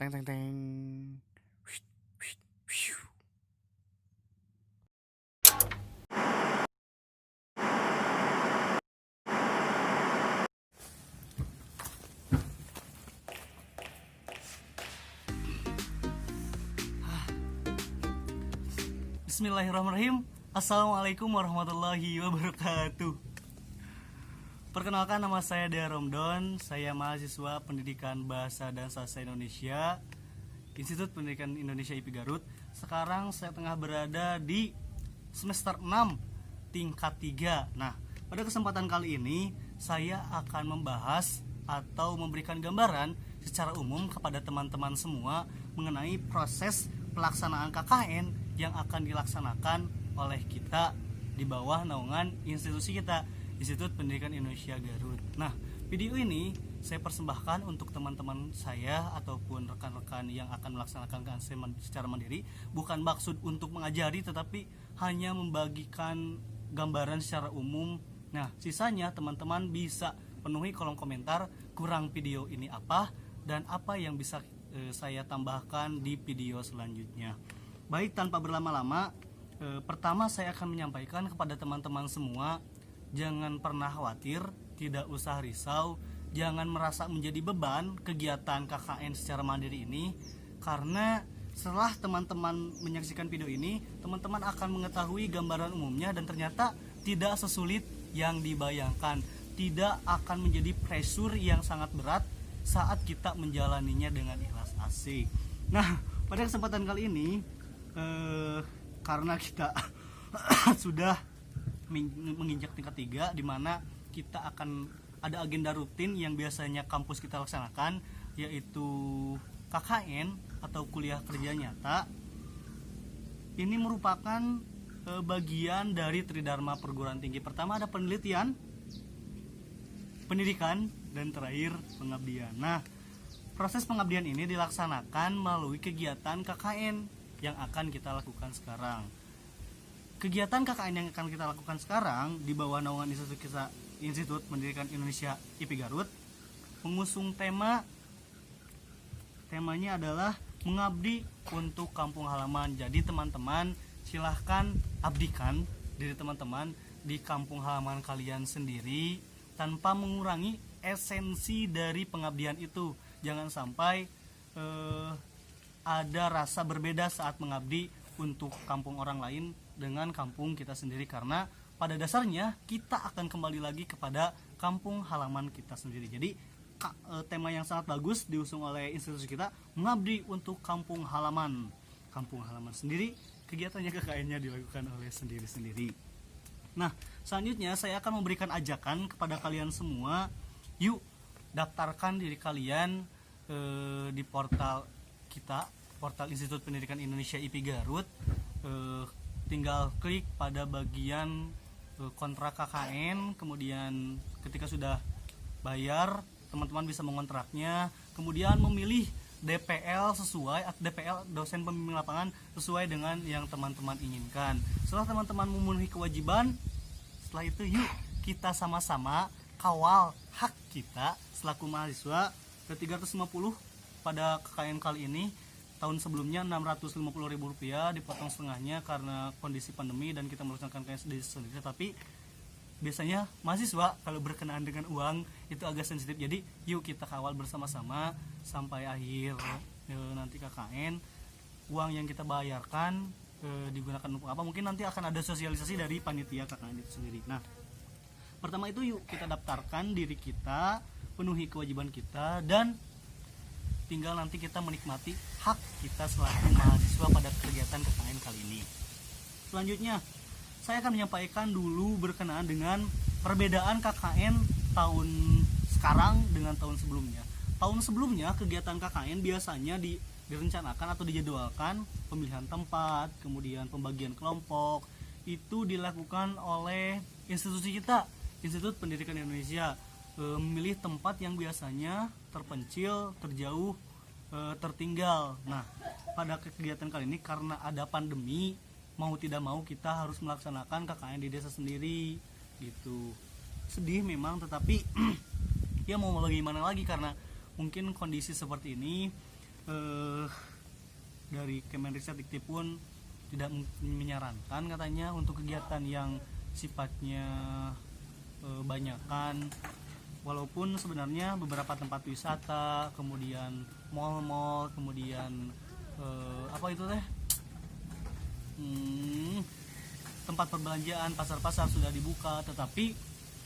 Teng teng teng. Wih, wih, wih. Bismillahirrahmanirrahim. Assalamualaikum warahmatullahi wabarakatuh. Perkenalkan, nama saya Dea Romdon. Saya mahasiswa Pendidikan Bahasa dan Sastra Indonesia, Institut Pendidikan Indonesia IP Garut. Sekarang saya tengah berada di semester 6 tingkat 3. Nah, pada kesempatan kali ini saya akan membahas atau memberikan gambaran secara umum kepada teman-teman semua mengenai proses pelaksanaan KKN yang akan dilaksanakan oleh kita di bawah naungan institusi kita, Institut Pendidikan Indonesia Garut. Nah, video ini saya persembahkan untuk teman-teman saya ataupun rekan-rekan yang akan melaksanakan KKN secara mandiri. Bukan maksud untuk mengajari, tetapi hanya membagikan gambaran secara umum. Nah, sisanya teman-teman bisa penuhi kolom komentar kurang video ini apa dan apa yang bisa saya tambahkan di video selanjutnya. Baik, tanpa berlama-lama, pertama saya akan menyampaikan kepada teman-teman semua, jangan pernah khawatir, tidak usah risau, jangan merasa menjadi beban kegiatan KKN secara mandiri ini, karena setelah teman-teman menyaksikan video ini, teman-teman akan mengetahui gambaran umumnya dan ternyata tidak sesulit yang dibayangkan, tidak akan menjadi pressure yang sangat berat saat kita menjalaninya dengan ikhlas asik. Nah, pada kesempatan kali ini karena kita sudah menginjak tingkat 3, di mana kita akan ada agenda rutin yang biasanya kampus kita laksanakan, yaitu KKN atau kuliah kerja nyata. Ini merupakan bagian dari Tridharma Perguruan Tinggi. Pertama ada penelitian, pendidikan, dan terakhir pengabdian. Nah, proses pengabdian ini dilaksanakan melalui kegiatan KKN yang akan kita lakukan sekarang. Kegiatan KKN yang akan kita lakukan sekarang di bawah naungan Institut Pendidikan Indonesia IP Garut mengusung temanya adalah mengabdi untuk kampung halaman. Jadi teman-teman silahkan abdikan diri teman-teman di kampung halaman kalian sendiri tanpa mengurangi esensi dari pengabdian itu. Jangan sampai ada rasa berbeda saat mengabdi untuk kampung orang lain dengan kampung kita sendiri, karena pada dasarnya kita akan kembali lagi kepada kampung halaman kita sendiri. Jadi tema yang sangat bagus diusung oleh institusi kita, mengabdi untuk kampung halaman sendiri. Kegiatannya KKN-nya dilakukan oleh sendiri-sendiri. Nah, selanjutnya saya akan memberikan ajakan kepada kalian semua, yuk daftarkan diri kalian di portal kita, portal Institut Pendidikan Indonesia IP Garut. Tinggal klik pada bagian kontrak KKN, kemudian ketika sudah bayar, teman-teman bisa mengontraknya, kemudian memilih DPL dosen pembimbing lapangan sesuai dengan yang teman-teman inginkan. Setelah teman-teman memenuhi kewajiban, setelah itu yuk kita sama-sama kawal hak kita selaku mahasiswa ke 350 pada KKN kali ini. Tahun sebelumnya Rp650.000 dipotong setengahnya karena kondisi pandemi dan kita melaksanakan KKN sendiri. Tapi biasanya mahasiswa kalau berkenaan dengan uang itu agak sensitif. Jadi yuk kita kawal bersama-sama sampai akhir nanti KKN. Uang yang kita bayarkan digunakan untuk apa? Mungkin nanti akan ada sosialisasi dari panitia KKN itu sendiri. Nah, pertama itu yuk kita daftarkan diri kita, penuhi kewajiban kita, dan tinggal nanti kita menikmati hak kita selaku mahasiswa pada kegiatan KKN kali ini. Selanjutnya, saya akan menyampaikan dulu berkenaan dengan perbedaan KKN tahun sekarang dengan tahun sebelumnya. Tahun sebelumnya kegiatan KKN biasanya direncanakan atau dijadwalkan pemilihan tempat, kemudian pembagian kelompok, itu dilakukan oleh institusi kita, Institut Pendidikan Indonesia, memilih tempat yang biasanya terpencil, terjauh, tertinggal. Nah, pada kegiatan kali ini karena ada pandemi, mau tidak mau kita harus melaksanakan KKN di desa sendiri gitu. Sedih memang, tetapi ya mau bagaimana lagi, karena mungkin kondisi seperti ini eh, dari Kemenristek pun tidak menyarankan katanya untuk kegiatan yang sifatnya banyakan, walaupun sebenarnya beberapa tempat wisata, kemudian mall-mall, kemudian apa itu teh tempat perbelanjaan, pasar-pasar sudah dibuka, tetapi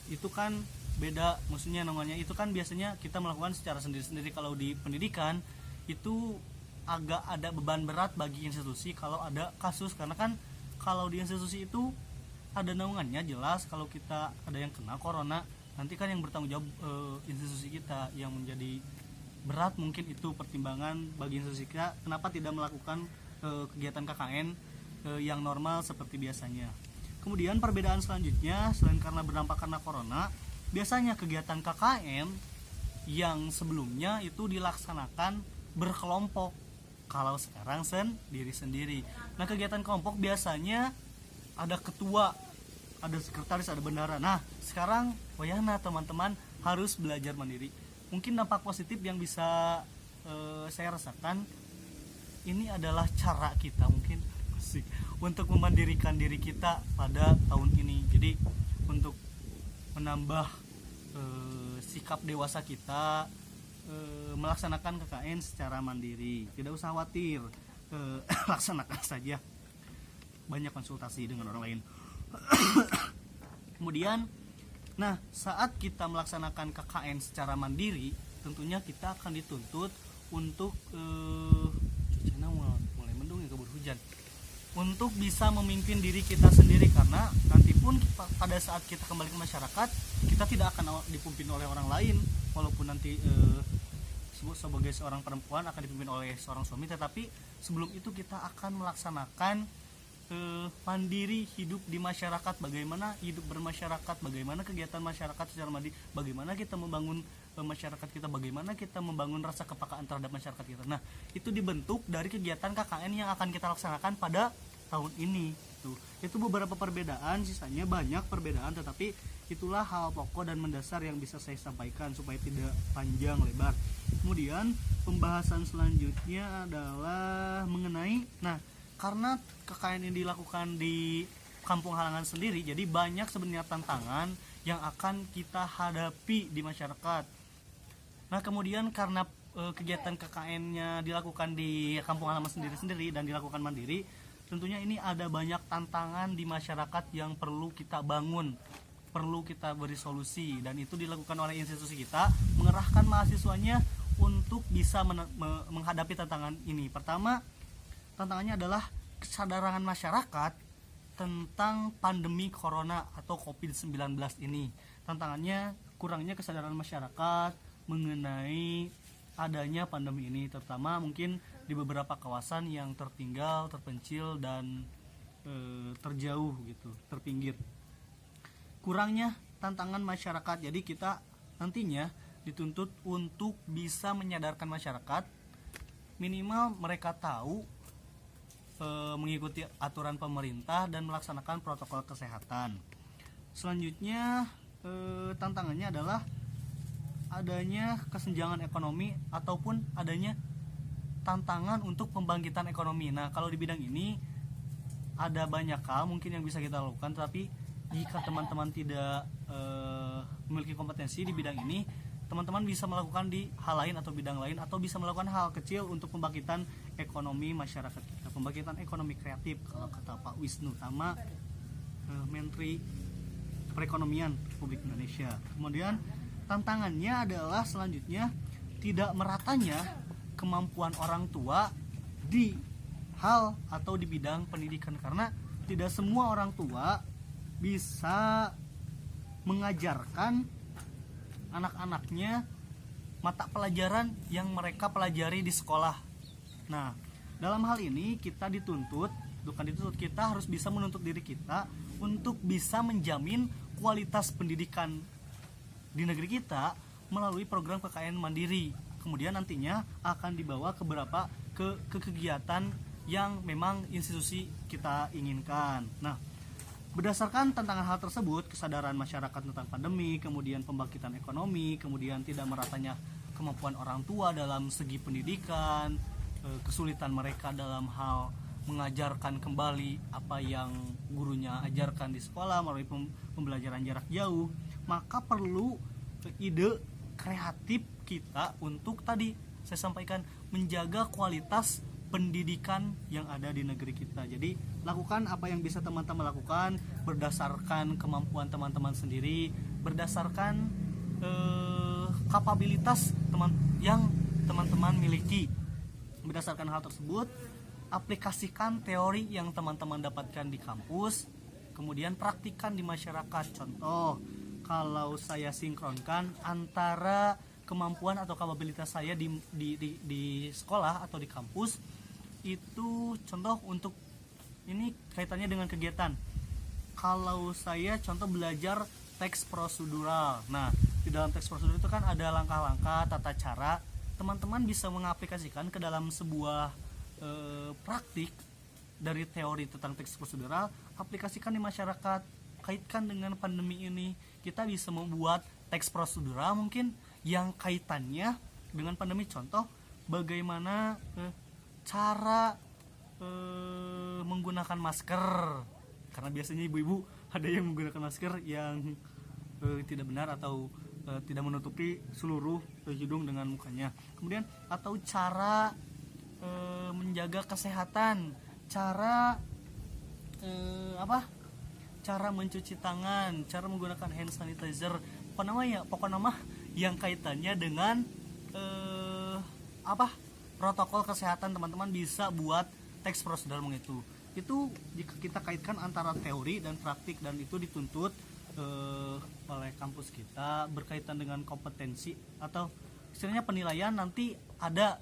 itu kan beda, maksudnya namanya itu kan biasanya kita melakukan secara sendiri-sendiri. Kalau di pendidikan itu agak ada beban berat bagi institusi kalau ada kasus, karena kan kalau di institusi itu ada naungannya jelas, kalau kita ada yang kena corona nanti kan yang bertanggung jawab institusi kita, yang menjadi berat mungkin itu pertimbangan bagi institusi kita kenapa tidak melakukan kegiatan KKN yang normal seperti biasanya. Kemudian perbedaan selanjutnya, selain karena berdampak karena corona, biasanya kegiatan KKN yang sebelumnya itu dilaksanakan berkelompok, kalau sekarang sendiri-sendiri. Nah, kegiatan kelompok biasanya ada ketua, ada sekretaris, ada bendara. Nah, sekarang wayahna teman-teman harus belajar mandiri. Mungkin dampak positif yang bisa saya rasakan ini adalah cara kita mungkin untuk memandirikan diri kita pada tahun ini. Jadi untuk menambah sikap dewasa kita, melaksanakan KKN secara mandiri, tidak usah khawatir, laksanakan saja, banyak konsultasi dengan orang lain. Kemudian, nah saat kita melaksanakan KKN secara mandiri, tentunya kita akan dituntut untuk cuacanya mulai mendung ya, kabur hujan, untuk bisa memimpin diri kita sendiri, karena nanti pun pada saat kita kembali ke masyarakat kita tidak akan dipimpin oleh orang lain, walaupun nanti sebagai seorang perempuan akan dipimpin oleh seorang suami, tetapi sebelum itu kita akan melaksanakan mandiri hidup di masyarakat, bagaimana hidup bermasyarakat, bagaimana kegiatan masyarakat secara mandiri, bagaimana kita membangun masyarakat kita, bagaimana kita membangun rasa kepekaan terhadap masyarakat kita. Nah, itu dibentuk dari kegiatan KKN yang akan kita laksanakan pada tahun ini. Itu beberapa perbedaan, sisanya banyak perbedaan, tetapi itulah hal pokok dan mendasar yang bisa saya sampaikan supaya tidak panjang lebar. Kemudian pembahasan selanjutnya adalah mengenai, nah karena KKN ini dilakukan di kampung halaman sendiri, jadi banyak sebenarnya tantangan yang akan kita hadapi di masyarakat. Nah, kemudian karena kegiatan KKN-nya dilakukan di kampung halaman sendiri-sendiri dan dilakukan mandiri, tentunya ini ada banyak tantangan di masyarakat yang perlu kita bangun, perlu kita beri solusi, dan itu dilakukan oleh institusi kita, mengerahkan mahasiswanya untuk bisa menghadapi tantangan ini. Pertama, tantangannya adalah kesadaran masyarakat tentang pandemi corona atau COVID-19 ini. Tantangannya kurangnya kesadaran masyarakat mengenai adanya pandemi ini, terutama mungkin di beberapa kawasan yang tertinggal, terpencil, dan terjauh gitu, terpinggir. Kurangnya tantangan masyarakat, jadi kita nantinya dituntut untuk bisa menyadarkan masyarakat, minimal mereka tahu mengikuti aturan pemerintah dan melaksanakan protokol kesehatan. Selanjutnya tantangannya adalah adanya kesenjangan ekonomi ataupun adanya tantangan untuk pembangkitan ekonomi. Nah, kalau di bidang ini ada banyak hal mungkin yang bisa kita lakukan, tapi jika teman-teman tidak memiliki kompetensi di bidang ini, teman-teman bisa melakukan di hal lain atau bidang lain, atau bisa melakukan hal kecil untuk pembangkitan ekonomi masyarakat kita, pembangkitan ekonomi kreatif kalau kata Pak Wisnu Tama, Menteri Perekonomian Republik Indonesia. Kemudian tantangannya adalah selanjutnya tidak meratanya kemampuan orang tua di hal atau di bidang pendidikan, karena tidak semua orang tua bisa mengajarkan anak-anaknya mata pelajaran yang mereka pelajari di sekolah. Nah, dalam hal ini kita kita harus bisa menuntut diri kita untuk bisa menjamin kualitas pendidikan di negeri kita melalui program KKN mandiri. Kemudian nantinya akan dibawa ke kegiatan yang memang institusi kita inginkan. Nah, berdasarkan tantangan hal tersebut, kesadaran masyarakat tentang pandemi, kemudian pembangkitan ekonomi, kemudian tidak meratanya kemampuan orang tua dalam segi pendidikan, kesulitan mereka dalam hal mengajarkan kembali apa yang gurunya ajarkan di sekolah melalui pembelajaran jarak jauh, maka perlu ide kreatif kita untuk tadi saya sampaikan menjaga kualitas pendidikan yang ada di negeri kita. Jadi lakukan apa yang bisa teman-teman lakukan berdasarkan kemampuan teman-teman sendiri, berdasarkan kapabilitas yang teman-teman miliki. Berdasarkan hal tersebut, aplikasikan teori yang teman-teman dapatkan di kampus, kemudian praktikkan di masyarakat. Contoh, kalau saya sinkronkan antara kemampuan atau kapabilitas saya di sekolah atau di kampus, itu contoh untuk ini kaitannya dengan kegiatan. Kalau saya contoh belajar teks prosedural. Nah, di dalam teks prosedural itu kan ada langkah-langkah, tata cara. Teman-teman bisa mengaplikasikan ke dalam sebuah praktik dari teori tentang teks prosedural, aplikasikan di masyarakat, kaitkan dengan pandemi ini. Kita bisa membuat teks prosedural mungkin yang kaitannya dengan pandemi. Contoh, bagaimana cara menggunakan masker, karena biasanya ibu-ibu ada yang menggunakan masker yang tidak benar atau tidak menutupi seluruh hidung dengan mukanya. Kemudian atau cara menjaga kesehatan, cara cara mencuci tangan, cara menggunakan hand sanitizer, pokoknya mah yang kaitannya dengan protokol kesehatan. Teman-teman bisa buat teks prosedural itu jika kita kaitkan antara teori dan praktik, dan itu dituntut oleh kampus kita berkaitan dengan kompetensi atau istilahnya penilaian. Nanti ada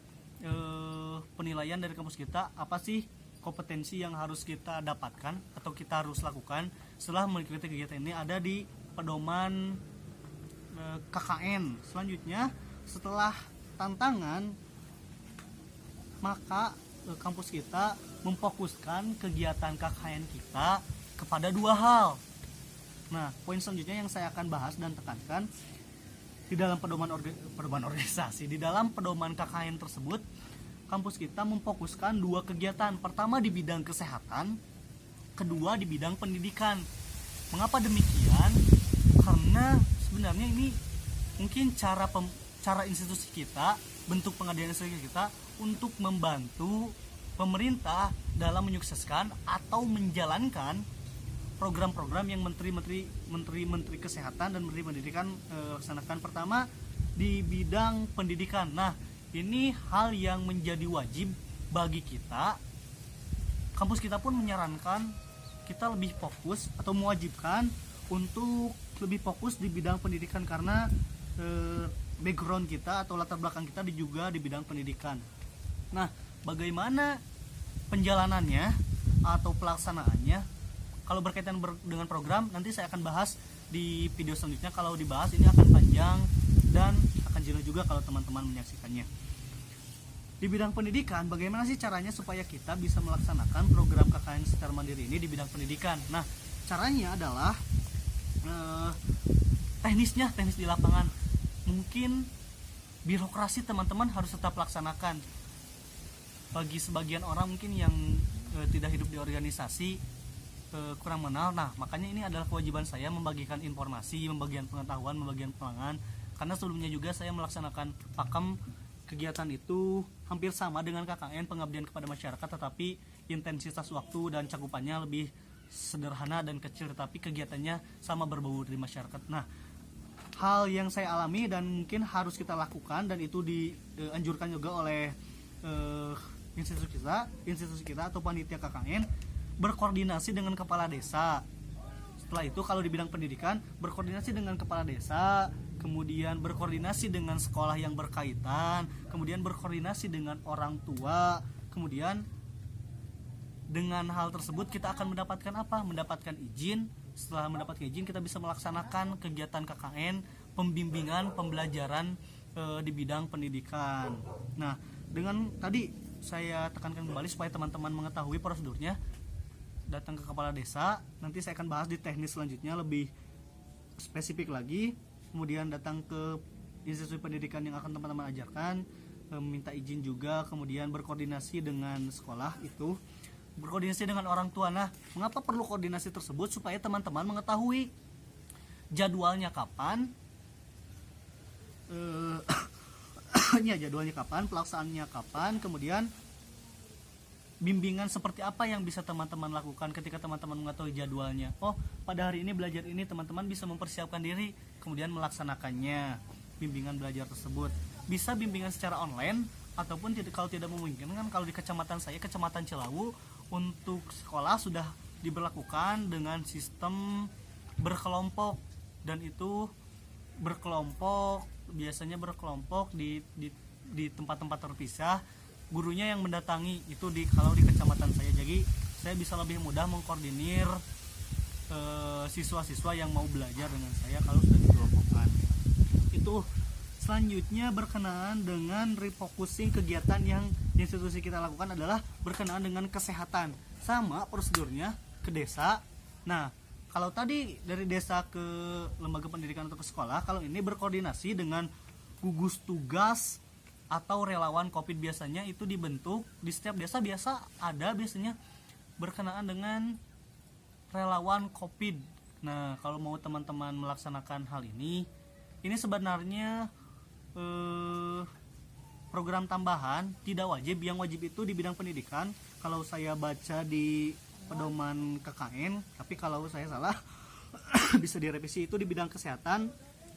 penilaian dari kampus kita, apa sih kompetensi yang harus kita dapatkan atau kita harus lakukan setelah mengikuti kegiatan ini, ada di pedoman KKN. Selanjutnya, setelah tantangan, maka kampus kita memfokuskan kegiatan KKN kita kepada dua hal. Nah, poin selanjutnya yang saya akan bahas dan tekankan di dalam pedoman organisasi, di dalam pedoman KKN tersebut, kampus kita memfokuskan dua kegiatan. Pertama di bidang kesehatan, kedua di bidang pendidikan. Mengapa demikian? Karena sebenarnya ini mungkin cara institusi kita, bentuk pengabdian institusi kita untuk membantu pemerintah dalam menyukseskan atau menjalankan program-program yang menteri kesehatan dan menteri pendidikan laksanakan. Pertama di bidang pendidikan. Nah, ini hal yang menjadi wajib bagi kita. Kampus kita pun menyarankan kita lebih fokus atau mewajibkan untuk lebih fokus di bidang pendidikan, karena background kita atau latar belakang kita juga di bidang pendidikan. Nah, bagaimana penjalanannya atau pelaksanaannya? Kalau berkaitan dengan program, nanti saya akan bahas di video selanjutnya. Kalau dibahas ini akan panjang dan akan jenuh juga kalau teman-teman menyaksikannya. Di bidang pendidikan, bagaimana sih caranya supaya kita bisa melaksanakan program KKN secara mandiri ini di bidang pendidikan? Nah, caranya adalah teknis di lapangan. Mungkin birokrasi teman-teman harus tetap laksanakan. Bagi sebagian orang mungkin yang tidak hidup di organisasi, kurang mengenal. Nah, makanya ini adalah kewajiban saya membagikan informasi, membagikan pengetahuan, membagikan pengalaman. Karena sebelumnya juga saya melaksanakan pakem, kegiatan itu hampir sama dengan KKN, pengabdian kepada masyarakat, tetapi intensitas waktu dan cakupannya lebih sederhana dan kecil, tetapi kegiatannya sama berbau di masyarakat. Nah, hal yang saya alami dan mungkin harus kita lakukan, dan itu dianjurkan juga oleh institusi kita atau panitia KKN, berkoordinasi dengan kepala desa. Setelah itu, kalau di bidang pendidikan, berkoordinasi dengan kepala desa, kemudian berkoordinasi dengan sekolah yang berkaitan, kemudian berkoordinasi dengan orang tua. Kemudian dengan hal tersebut kita akan mendapatkan apa? Mendapatkan izin. Setelah mendapatkan izin, kita bisa melaksanakan kegiatan KKN, pembimbingan, pembelajaran di bidang pendidikan. Nah, dengan tadi saya tekankan kembali supaya teman-teman mengetahui prosedurnya. Datang ke kepala desa, nanti saya akan bahas di teknis selanjutnya lebih spesifik lagi. Kemudian datang ke institusi pendidikan yang akan teman-teman ajarkan, minta izin juga, kemudian berkoordinasi dengan sekolah itu, berkoordinasi dengan orang tua. Nah, mengapa perlu koordinasi tersebut? Supaya teman-teman mengetahui jadwalnya kapan, jadwalnya kapan, pelaksanaannya kapan, kemudian bimbingan seperti apa yang bisa teman-teman lakukan ketika teman-teman mengetahui jadwalnya. Oh, pada hari ini belajar ini, teman-teman bisa mempersiapkan diri, kemudian melaksanakannya bimbingan belajar tersebut. Bisa bimbingan secara online, ataupun kalau tidak memungkinkan, kalau di kecamatan saya, Kecamatan Cilawu, untuk sekolah sudah diberlakukan dengan sistem berkelompok, dan itu berkelompok, biasanya berkelompok di tempat-tempat terpisah. Gurunya yang mendatangi itu kalau di kecamatan saya, jadi saya bisa lebih mudah mengkoordinir siswa-siswa yang mau belajar dengan saya kalau sudah dikelompokkan. Itu selanjutnya berkenaan dengan refocusing kegiatan yang institusi kita lakukan adalah berkenaan dengan kesehatan. Sama prosedurnya ke desa. Nah, kalau tadi dari desa ke lembaga pendidikan atau ke sekolah, kalau ini berkoordinasi dengan gugus tugas atau relawan COVID. Biasanya itu dibentuk di setiap desa, biasanya berkenaan dengan relawan COVID. Nah, kalau mau teman-teman melaksanakan hal ini sebenarnya program tambahan, tidak wajib. Yang wajib itu di bidang pendidikan, kalau saya baca di pedoman KKN, tapi kalau saya salah bisa direvisi. Itu di bidang kesehatan,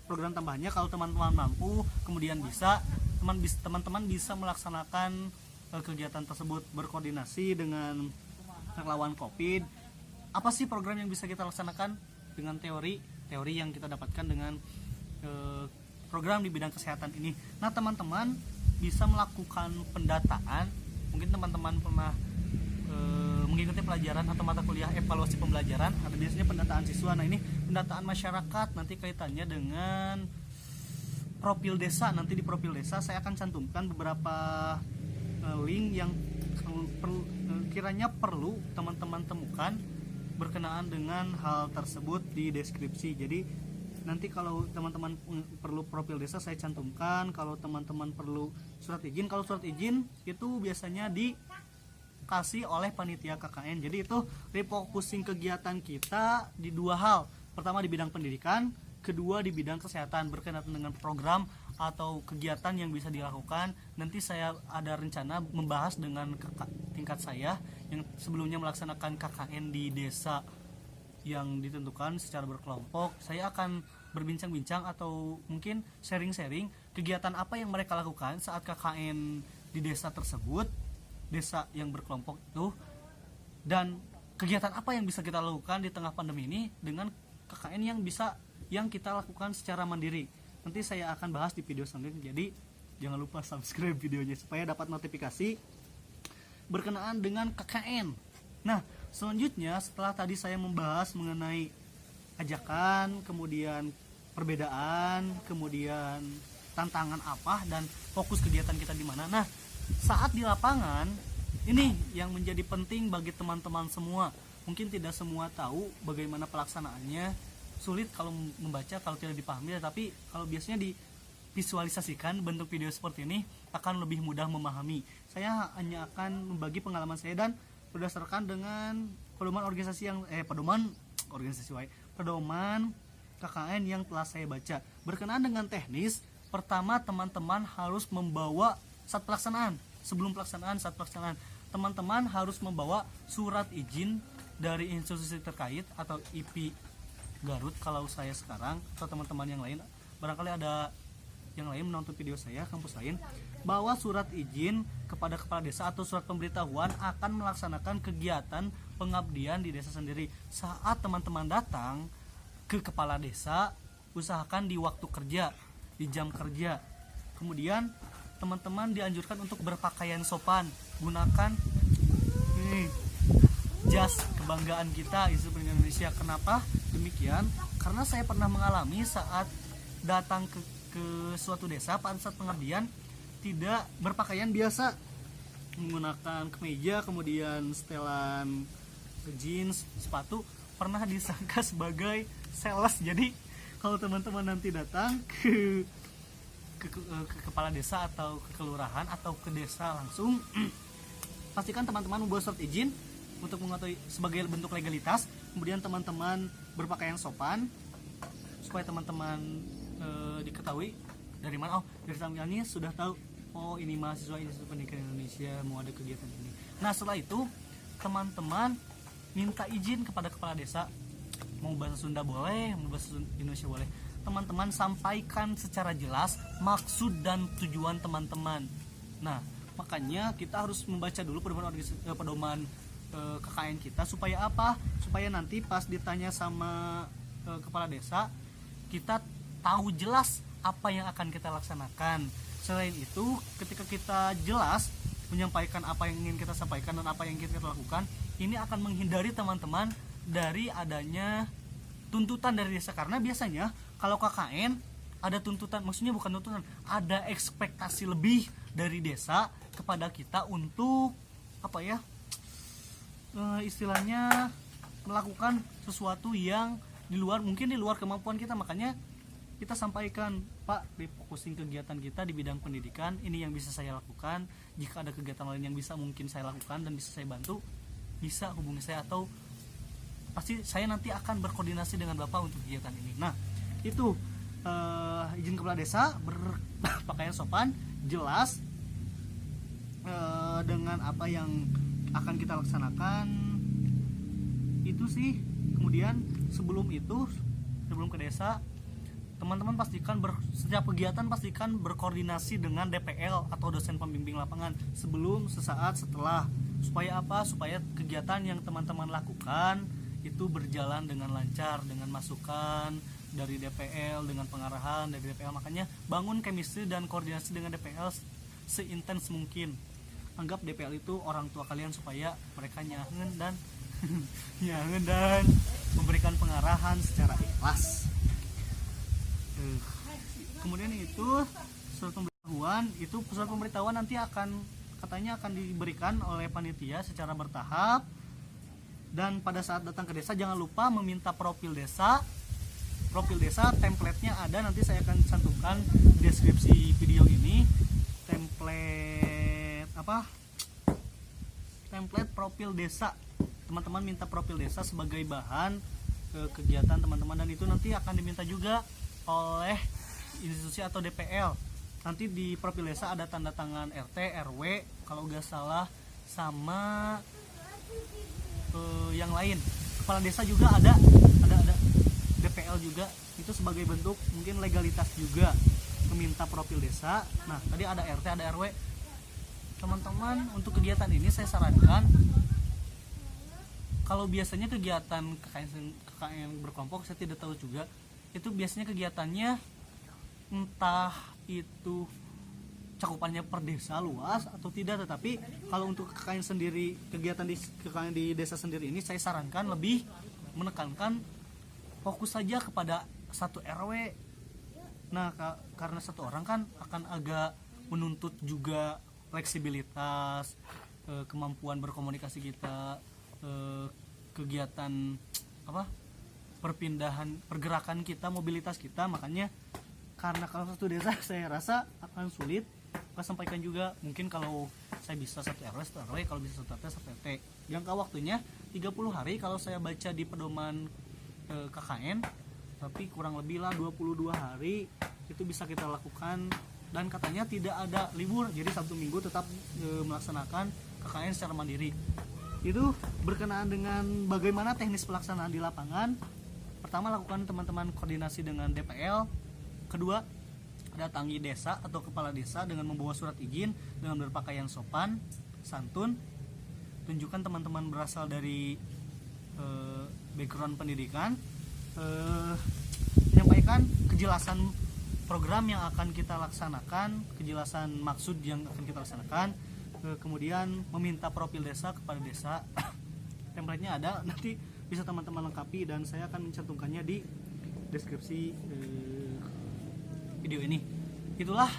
program tambahannya kalau teman-teman mampu, kemudian teman-teman bisa melaksanakan kegiatan tersebut, berkoordinasi dengan relawan COVID. Apa sih program yang bisa kita laksanakan? Dengan teori yang kita dapatkan dengan program di bidang kesehatan ini. Nah, teman-teman bisa melakukan pendataan. Mungkin teman-teman pernah mengikuti pelajaran atau mata kuliah evaluasi pembelajaran, atau biasanya pendataan siswa. Nah, ini pendataan masyarakat, nanti kaitannya dengan profil desa. Nanti di profil desa saya akan cantumkan beberapa link yang kiranya perlu teman-teman temukan berkenaan dengan hal tersebut di deskripsi. Jadi nanti kalau teman-teman perlu profil desa saya cantumkan. Kalau teman-teman perlu surat izin, kalau surat izin itu biasanya dikasih oleh panitia KKN. Jadi itu refocusing kegiatan kita di dua hal. Pertama di bidang pendidikan, kedua di bidang kesehatan, berkenaan dengan program atau kegiatan yang bisa dilakukan. Nanti saya ada rencana membahas dengan tingkat saya yang sebelumnya melaksanakan KKN di desa yang ditentukan secara berkelompok. Saya akan berbincang-bincang atau mungkin sharing-sharing kegiatan apa yang mereka lakukan saat KKN di desa tersebut, desa yang berkelompok itu, dan kegiatan apa yang bisa kita lakukan di tengah pandemi ini dengan KKN yang kita lakukan secara mandiri. Nanti saya akan bahas di video selanjutnya. Jadi jangan lupa subscribe videonya supaya dapat notifikasi berkenaan dengan KKN. Nah, selanjutnya setelah tadi saya membahas mengenai ajakan, kemudian perbedaan, kemudian tantangan apa, dan fokus kegiatan kita di mana. Nah, saat di lapangan ini yang menjadi penting bagi teman-teman semua. Mungkin tidak semua tahu bagaimana pelaksanaannya, sulit kalau membaca, kalau tidak dipahami, tapi kalau biasanya divisualisasikan bentuk video seperti ini akan lebih mudah memahami. Saya hanya akan membagi pengalaman saya dan berdasarkan dengan pedoman KKN yang telah saya baca. Berkenaan dengan teknis, pertama teman-teman harus membawa saat pelaksanaan, teman-teman harus membawa surat izin dari institusi terkait atau IP Garut kalau saya sekarang, atau teman-teman yang lain, barangkali ada yang lain menonton video saya, kampus lain, bawa surat izin kepada kepala desa atau surat pemberitahuan akan melaksanakan kegiatan pengabdian di desa sendiri. Saat teman-teman datang ke kepala desa, usahakan di waktu kerja, di jam kerja. Kemudian teman-teman dianjurkan untuk berpakaian sopan, gunakan jas kebanggaan kita, Institut Pendidikan Indonesia. Kenapa demikian? Karena saya pernah mengalami saat datang ke suatu desa pada saat pengabdian tidak berpakaian biasa, menggunakan kemeja, kemudian setelan jeans, sepatu, pernah disangka sebagai sales. Jadi kalau teman-teman nanti datang ke ke kepala desa atau ke kelurahan atau ke desa langsung, pastikan teman-teman membawa surat izin untuk mengetahui sebagai bentuk legalitas. Kemudian teman-teman berpakaian sopan supaya teman-teman diketahui dari mana. Oh, dari tampilannya sudah tahu, oh ini mahasiswa Institut Pendidikan Indonesia mau ada kegiatan ini. Nah setelah itu teman-teman minta izin kepada kepala desa, mau bahasa Sunda boleh, mau bahasa Indonesia boleh. Teman-teman sampaikan secara jelas maksud dan tujuan teman-teman. Nah makanya kita harus membaca dulu pedoman KKN kita supaya apa? Supaya nanti pas ditanya sama kepala desa kita tahu jelas apa yang akan kita laksanakan. Selain itu, ketika kita jelas menyampaikan apa yang ingin kita sampaikan dan apa yang ingin kita lakukan, ini akan menghindari teman-teman dari adanya tuntutan dari desa. Karena biasanya kalau KKN ada tuntutan, maksudnya bukan tuntutan, ada ekspektasi lebih dari desa kepada kita untuk apa ya, istilahnya melakukan sesuatu yang mungkin di luar kemampuan kita. Makanya kita sampaikan, Pak, refocusing kegiatan kita di bidang pendidikan, ini yang bisa saya lakukan. Jika ada kegiatan lain yang bisa mungkin saya lakukan dan bisa saya bantu, bisa hubungi saya, atau pasti saya nanti akan berkoordinasi dengan Bapak untuk kegiatan ini. Nah itu izin kepala desa, berpakaian sopan, jelas dengan apa yang akan kita laksanakan itu sih. Kemudian sebelum ke desa, teman-teman pastikan setiap kegiatan pastikan berkoordinasi dengan DPL atau dosen pembimbing lapangan sebelum, sesaat, setelah. Supaya apa? Supaya kegiatan yang teman-teman lakukan itu berjalan dengan lancar, dengan masukan dari DPL, dengan pengarahan dari DPL. Makanya bangun chemistry dan koordinasi dengan DPL seintens mungkin. Anggap DPL itu orang tua kalian supaya mereka nyahen dan memberikan pengarahan secara ikhlas. Kemudian itu surat pemberitahuan nanti katanya akan diberikan oleh panitia secara bertahap. Dan pada saat datang ke desa jangan lupa meminta profil desa. Template-nya ada, nanti saya akan cantumkan deskripsi video ini. Template profil desa. Teman-teman minta profil desa sebagai bahan kegiatan teman-teman, dan itu nanti akan diminta juga oleh institusi atau DPL. Nanti di profil desa ada tanda tangan RT, RW kalau nggak salah, sama yang lain. Kepala desa juga ada DPL juga. Itu sebagai bentuk mungkin legalitas juga meminta profil desa. Nah tadi ada RT, ada RW. Teman-teman untuk kegiatan ini saya sarankan, kalau biasanya kegiatan KKN berkelompok, saya tidak tahu juga, itu biasanya kegiatannya entah itu cakupannya per desa luas atau tidak. Tetapi kalau untuk KKN sendiri, kegiatan KKN di desa sendiri ini, saya sarankan lebih menekankan fokus saja kepada satu RW. Nah karena satu orang kan akan agak menuntut juga fleksibilitas, kemampuan berkomunikasi kita, kegiatan pergerakan kita, mobilitas kita. Makanya karena kalau satu desa saya rasa akan sulit. Saya sampaikan juga, mungkin kalau saya bisa satu RW, kalau bisa satu RT, satu RT. Jangka waktunya 30 hari kalau saya baca di pedoman KKN, tapi kurang lebih lah 22 hari itu bisa kita lakukan. Dan katanya tidak ada libur, jadi Sabtu Minggu tetap melaksanakan KKN secara mandiri. Itu berkenaan dengan bagaimana teknis pelaksanaan di lapangan. Pertama, lakukan teman-teman koordinasi dengan DPL. Kedua, datangi desa atau kepala desa dengan membawa surat izin dengan berpakaian sopan, santun. Tunjukkan teman-teman berasal dari background pendidikan. Menyampaikan kejelasan program yang akan kita laksanakan, kejelasan maksud yang akan kita laksanakan. Kemudian meminta profil desa kepada desa. Template-nya ada, nanti bisa teman-teman lengkapi dan saya akan mencantumkannya di deskripsi video ini. Itulah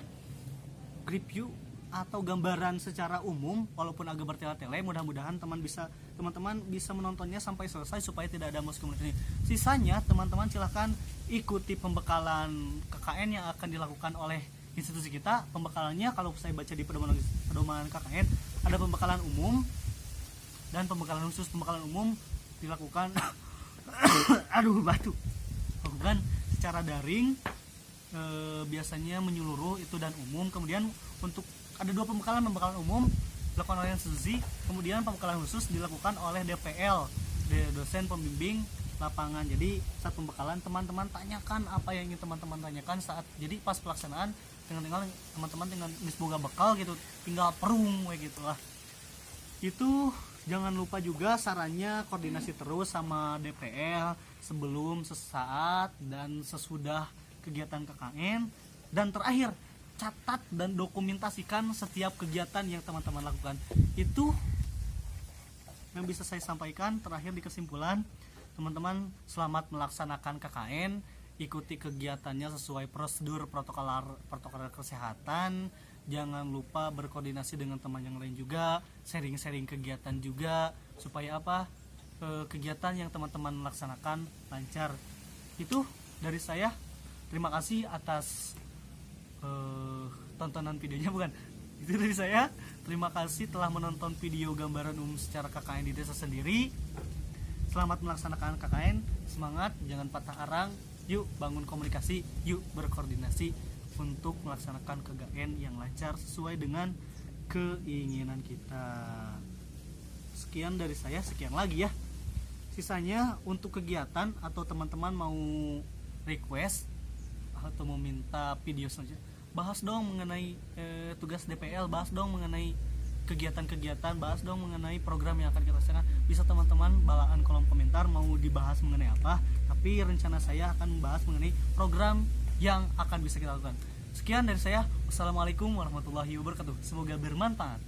review atau gambaran secara umum, walaupun agak bertele-tele. Mudah-mudahan teman-teman bisa menontonnya sampai selesai supaya tidak ada miskomunikasi. Sisanya teman-teman silahkan ikuti pembekalan KKN yang akan dilakukan oleh institusi kita. Pembekalannya kalau saya baca di pedoman KKN ada pembekalan umum dan pembekalan khusus. Pembekalan umum dilakukan lakukan secara daring, biasanya menyeluruh itu dan umum. Kemudian untuk ada dua pembekalan umum dilakukan oleh institusi, kemudian pembekalan khusus dilakukan oleh DPL, dosen pembimbing lapangan. Jadi saat pembekalan teman-teman tanyakan apa yang ingin teman-teman tanyakan saat jadi pas pelaksanaan, tinggal teman-teman tinggal boga bekal gitu, tinggal perung gitu lah. Itu jangan lupa juga sarannya koordinasi terus sama DPL sebelum, sesaat, dan sesudah kegiatan KKN. Dan terakhir, catat dan dokumentasikan setiap kegiatan yang teman-teman lakukan. Itu yang bisa saya sampaikan. Terakhir di kesimpulan, teman-teman selamat melaksanakan KKN, ikuti kegiatannya sesuai prosedur protokol kesehatan. Jangan lupa berkoordinasi dengan teman yang lain juga, sharing-sharing kegiatan juga, supaya kegiatan yang teman-teman laksanakan lancar. Itu dari saya. Terima kasih atas tontonan videonya, bukan, itu dari saya. Terima kasih telah menonton video gambaran umum secara KKN di desa sendiri. Selamat melaksanakan KKN, semangat, jangan patah arang, yuk bangun komunikasi, yuk berkoordinasi untuk melaksanakan KKN yang lancar sesuai dengan keinginan kita. Sekian dari saya, sekian lagi ya. Sisanya untuk kegiatan atau teman-teman mau request atau mau minta video selanjutnya, bahas dong mengenai tugas DPL, bahas dong mengenai kegiatan-kegiatan, bahas dong mengenai program yang akan kita laksanakan. Bisa teman-teman balaan kolom komentar mau dibahas mengenai apa, tapi rencana saya akan membahas mengenai program yang akan bisa kita lakukan. Sekian dari saya. Wassalamualaikum warahmatullahi wabarakatuh. Semoga bermanfaat.